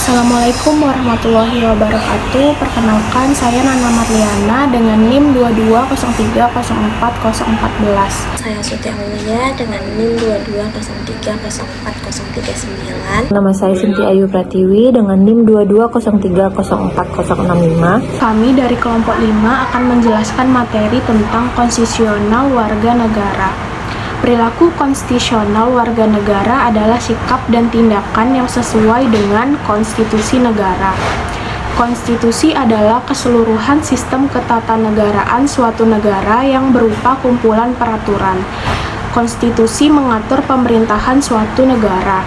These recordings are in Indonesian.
Assalamualaikum warahmatullahi wabarakatuh. Perkenalkan, saya Nana Marliana dengan NIM 2203040414. Saya Suti Aulia dengan NIM 22030439. Nama saya Sinti Ayu Pratiwi dengan NIM 2203044065. Kami dari kelompok 5 akan menjelaskan materi tentang konstitusional warga negara. Perilaku konstitusional warga negara adalah sikap dan tindakan yang sesuai dengan konstitusi negara. Konstitusi adalah keseluruhan sistem ketatanegaraan suatu negara yang berupa kumpulan peraturan. Konstitusi mengatur pemerintahan suatu negara.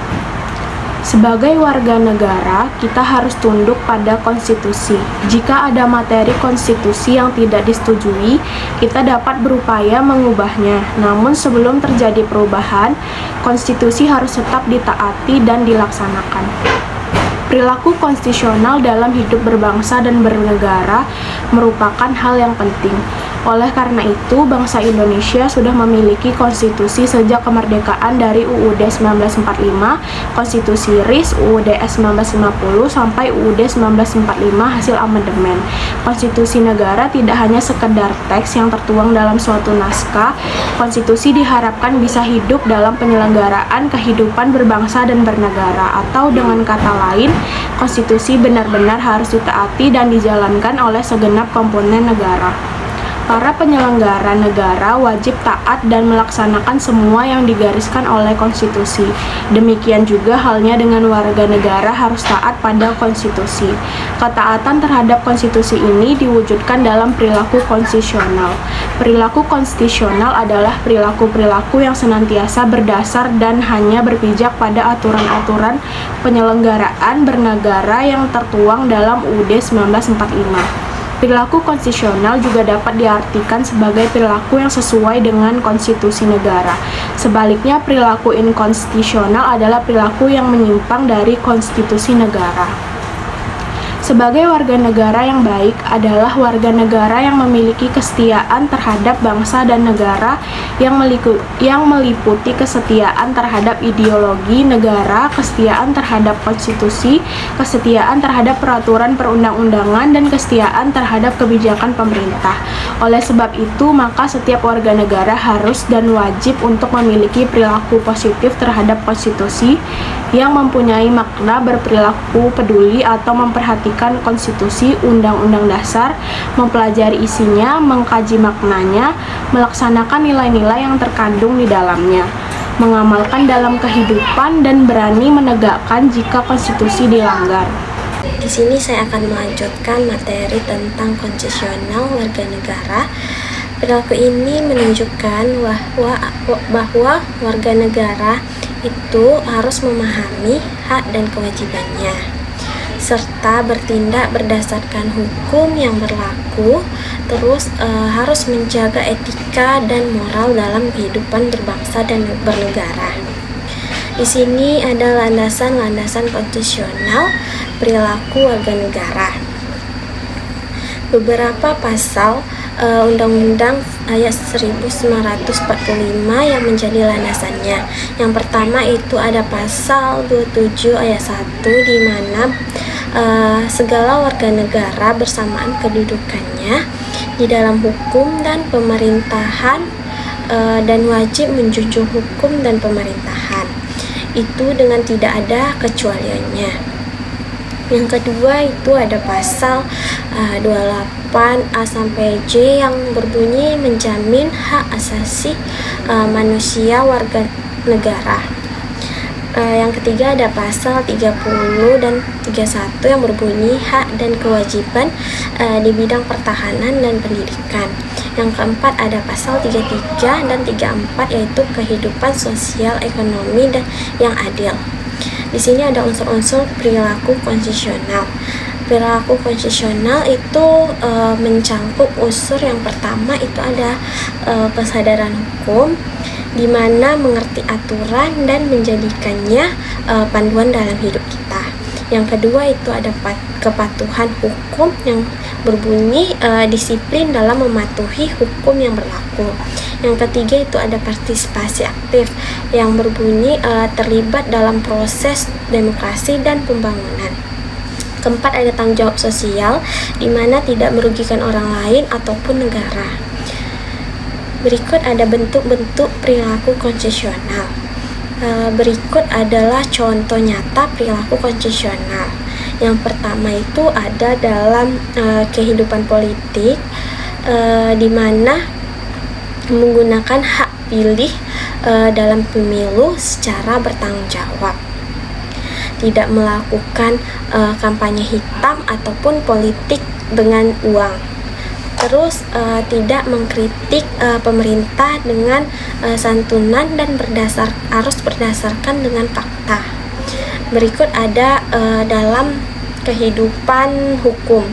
Sebagai warga negara, kita harus tunduk pada konstitusi. Jika ada materi konstitusi yang tidak disetujui, kita dapat berupaya mengubahnya. Namun sebelum terjadi perubahan, konstitusi harus tetap ditaati dan dilaksanakan. Perilaku konstitusional dalam hidup berbangsa dan bernegara merupakan hal yang penting. Oleh karena itu, bangsa Indonesia sudah memiliki konstitusi sejak kemerdekaan dari UUD 1945, Konstitusi RIS, UUD 1950, sampai UUD 1945 hasil amandemen. Konstitusi negara tidak hanya sekedar teks yang tertuang dalam suatu naskah. Konstitusi diharapkan bisa hidup dalam penyelenggaraan kehidupan berbangsa dan bernegara, atau dengan kata lain, konstitusi benar-benar harus ditaati dan dijalankan oleh segenap komponen negara. Para penyelenggara negara wajib taat dan melaksanakan semua yang digariskan oleh konstitusi. Demikian juga halnya dengan warga negara harus taat pada konstitusi. Ketaatan terhadap konstitusi ini diwujudkan dalam perilaku konstitusional. Perilaku konstitusional adalah perilaku-perilaku yang senantiasa berdasar dan hanya berpijak pada aturan-aturan penyelenggaraan bernegara yang tertuang dalam UUD 1945. Perilaku konstitusional juga dapat diartikan sebagai perilaku yang sesuai dengan konstitusi negara. Sebaliknya, perilaku inkonstitusional adalah perilaku yang menyimpang dari konstitusi negara. Sebagai warga negara yang baik adalah warga negara yang memiliki kesetiaan terhadap bangsa dan negara, yang meliputi kesetiaan terhadap ideologi negara, kesetiaan terhadap konstitusi, kesetiaan terhadap peraturan perundang-undangan, dan kesetiaan terhadap kebijakan pemerintah. Oleh sebab itu, maka setiap warga negara harus dan wajib untuk memiliki perilaku positif terhadap konstitusi yang mempunyai makna berperilaku peduli atau memperhatikan konstitusi, undang-undang dasar, mempelajari isinya, mengkaji maknanya, melaksanakan nilai-nilai yang terkandung di dalamnya, mengamalkan dalam kehidupan, dan berani menegakkan jika konstitusi dilanggar. Di sini saya akan melanjutkan materi tentang konstitusional warga negara. Perilaku ini menunjukkan bahwa warga negara itu harus memahami hak dan kewajibannya, serta bertindak berdasarkan hukum yang berlaku, terus harus menjaga etika dan moral dalam kehidupan berbangsa dan bernegara. Di sini ada landasan-landasan konstitusional perilaku warga negara. Beberapa pasal Undang-Undang ayat 1945 yang menjadi landasannya. Yang pertama itu ada pasal 27 ayat 1 di mana segala warga negara bersamaan kedudukannya di dalam hukum dan pemerintahan dan wajib menjunjung hukum dan pemerintahan itu dengan tidak ada kecualiannya. Yang kedua itu ada pasal 28A sampai J yang berbunyi menjamin hak asasi manusia warga negara. Yang ketiga ada pasal 30 dan 31 yang berbunyi hak dan kewajiban di bidang pertahanan dan pendidikan. Yang keempat ada pasal 33 dan 34 yaitu kehidupan sosial, ekonomi, dan yang adil. Di sini ada unsur-unsur perilaku konstitusional. Perilaku konstitusional itu mencangkup unsur yang pertama itu ada kesadaran hukum, di mana mengerti aturan dan menjadikannya panduan dalam hidup kita. Yang kedua itu ada kepatuhan hukum yang berbunyi disiplin dalam mematuhi hukum yang berlaku. Yang ketiga itu ada partisipasi aktif yang berbunyi terlibat dalam proses demokrasi dan pembangunan. Keempat, ada tanggung jawab sosial, di mana tidak merugikan orang lain ataupun negara. Berikut ada bentuk-bentuk perilaku konsesional. Berikut adalah contoh nyata perilaku konsesional. Yang pertama itu ada dalam kehidupan politik, di mana menggunakan hak pilih dalam pemilu secara bertanggung jawab. Tidak melakukan kampanye hitam ataupun politik dengan uang. Terus tidak mengkritik pemerintah dengan santunan dan harus berdasarkan dengan fakta. Berikut ada dalam kehidupan hukum,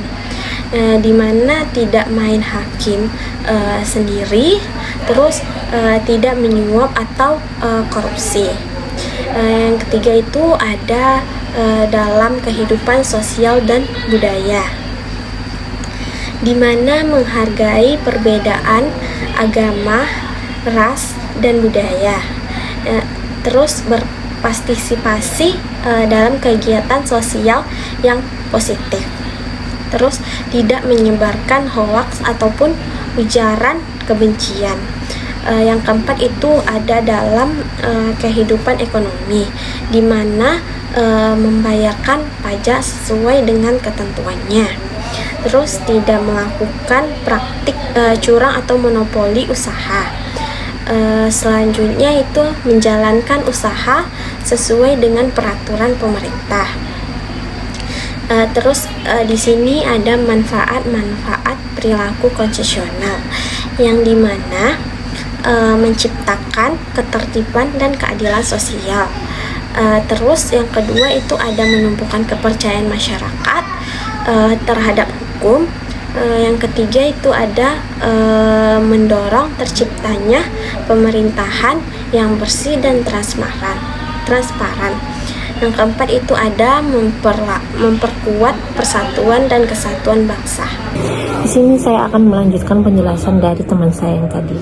di mana tidak main hakim sendiri, terus tidak menyuap atau korupsi. Yang ketiga itu ada dalam kehidupan sosial dan budaya, di mana menghargai perbedaan agama, ras, dan budaya. Terus berpartisipasi dalam kegiatan sosial yang positif. Terus tidak menyebarkan hoaks ataupun ujaran kebencian. Yang keempat itu ada dalam kehidupan ekonomi, di mana membayarkan pajak sesuai dengan ketentuannya. Terus tidak melakukan praktik curang atau monopoli usaha. Selanjutnya itu menjalankan usaha sesuai dengan peraturan pemerintah. Terus di sini ada manfaat-manfaat perilaku konsesional, yang dimana menciptakan ketertiban dan keadilan sosial. Terus yang kedua itu ada menumbuhkan kepercayaan masyarakat terhadap hukum. Yang ketiga itu ada mendorong terciptanya pemerintahan yang bersih dan transparan. Yang keempat itu ada memperkuat persatuan dan kesatuan bangsa. Di sini saya akan melanjutkan penjelasan dari teman saya yang tadi.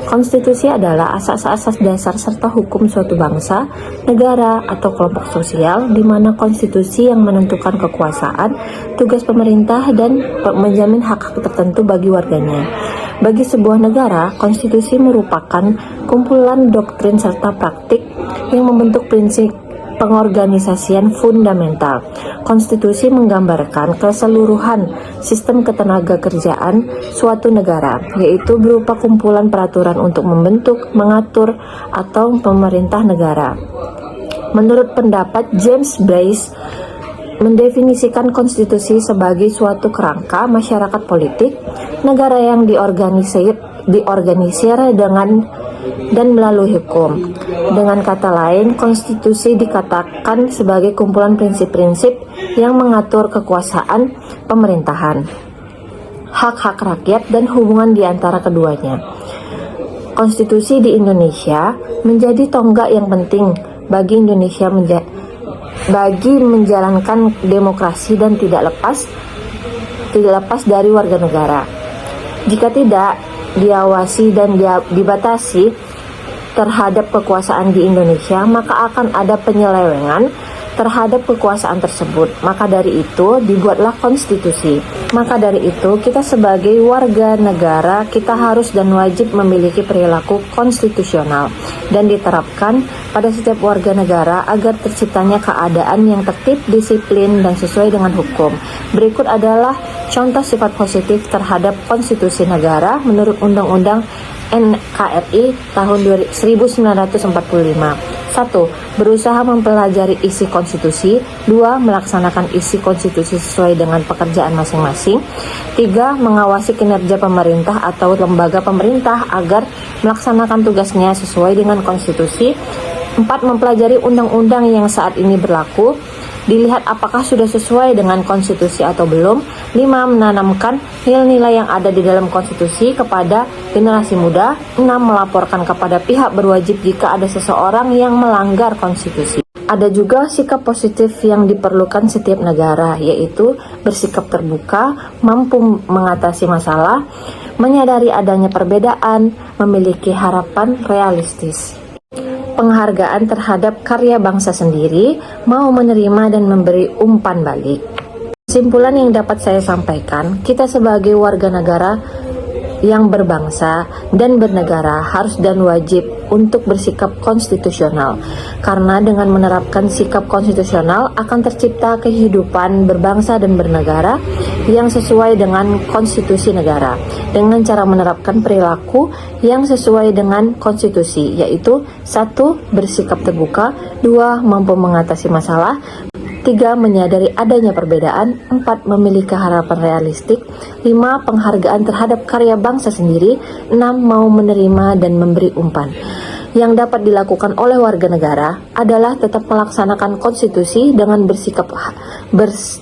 Konstitusi adalah asas-asas dasar serta hukum suatu bangsa, negara, atau kelompok sosial, di mana konstitusi yang menentukan kekuasaan, tugas pemerintah, dan menjamin hak-hak tertentu bagi warganya. Bagi sebuah negara, konstitusi merupakan kumpulan doktrin serta praktik yang membentuk prinsip pengorganisasian fundamental. Konstitusi menggambarkan keseluruhan sistem ketenagakerjaan suatu negara, yaitu berupa kumpulan peraturan untuk membentuk, mengatur, atau pemerintah negara. Menurut pendapat James Bryce, mendefinisikan konstitusi sebagai suatu kerangka masyarakat politik, negara yang diorganisir dan melalui hukum. Dengan kata lain, konstitusi dikatakan sebagai kumpulan prinsip-prinsip yang mengatur kekuasaan pemerintahan, hak-hak rakyat, dan hubungan di antara keduanya. Konstitusi di Indonesia menjadi tonggak yang penting bagi Indonesia bagi menjalankan demokrasi dan tidak lepas dari warga negara. Jika tidak diawasi dan dibatasi terhadap kekuasaan di Indonesia, maka akan ada penyelewengan terhadap kekuasaan tersebut. Maka dari itu dibuatlah konstitusi. Maka dari itu kita sebagai warga negara, kita harus dan wajib memiliki perilaku konstitusional dan diterapkan pada setiap warga negara agar terciptanya keadaan yang tertib, disiplin, dan sesuai dengan hukum. Berikut adalah contoh sifat positif terhadap konstitusi negara menurut Undang-Undang NKRI tahun 1945. 1. Berusaha mempelajari isi konstitusi. 2. Melaksanakan isi konstitusi sesuai dengan pekerjaan masing-masing. 3. Mengawasi kinerja pemerintah atau lembaga pemerintah agar melaksanakan tugasnya sesuai dengan konstitusi. 4. Mempelajari undang-undang yang saat ini berlaku, dilihat apakah sudah sesuai dengan konstitusi atau belum. 5. Menanamkan nilai-nilai yang ada di dalam konstitusi kepada generasi muda. 6. Melaporkan kepada pihak berwajib jika ada seseorang yang melanggar konstitusi. Ada juga sikap positif yang diperlukan setiap negara, yaitu bersikap terbuka, mampu mengatasi masalah, menyadari adanya perbedaan, memiliki harapan realistis. Penghargaan terhadap karya bangsa sendiri, mau menerima dan memberi umpan balik. Kesimpulan yang dapat saya sampaikan, kita sebagai warga negara yang berbangsa dan bernegara harus dan wajib untuk bersikap konstitusional, karena dengan menerapkan sikap konstitusional akan tercipta kehidupan berbangsa dan bernegara yang sesuai dengan konstitusi negara dengan cara menerapkan perilaku yang sesuai dengan konstitusi, yaitu 1. Bersikap terbuka, 2. Mampu mengatasi masalah, 3. Menyadari adanya perbedaan, 4. Memiliki harapan realistik, 5. Penghargaan terhadap karya bangsa sendiri, 6. Mau menerima dan memberi umpan. Yang dapat dilakukan oleh warga negara adalah tetap melaksanakan konstitusi dengan bersikap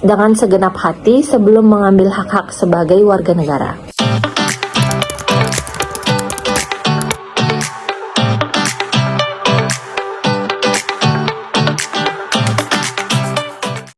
dengan segenap hati sebelum mengambil hak-hak sebagai warga negara.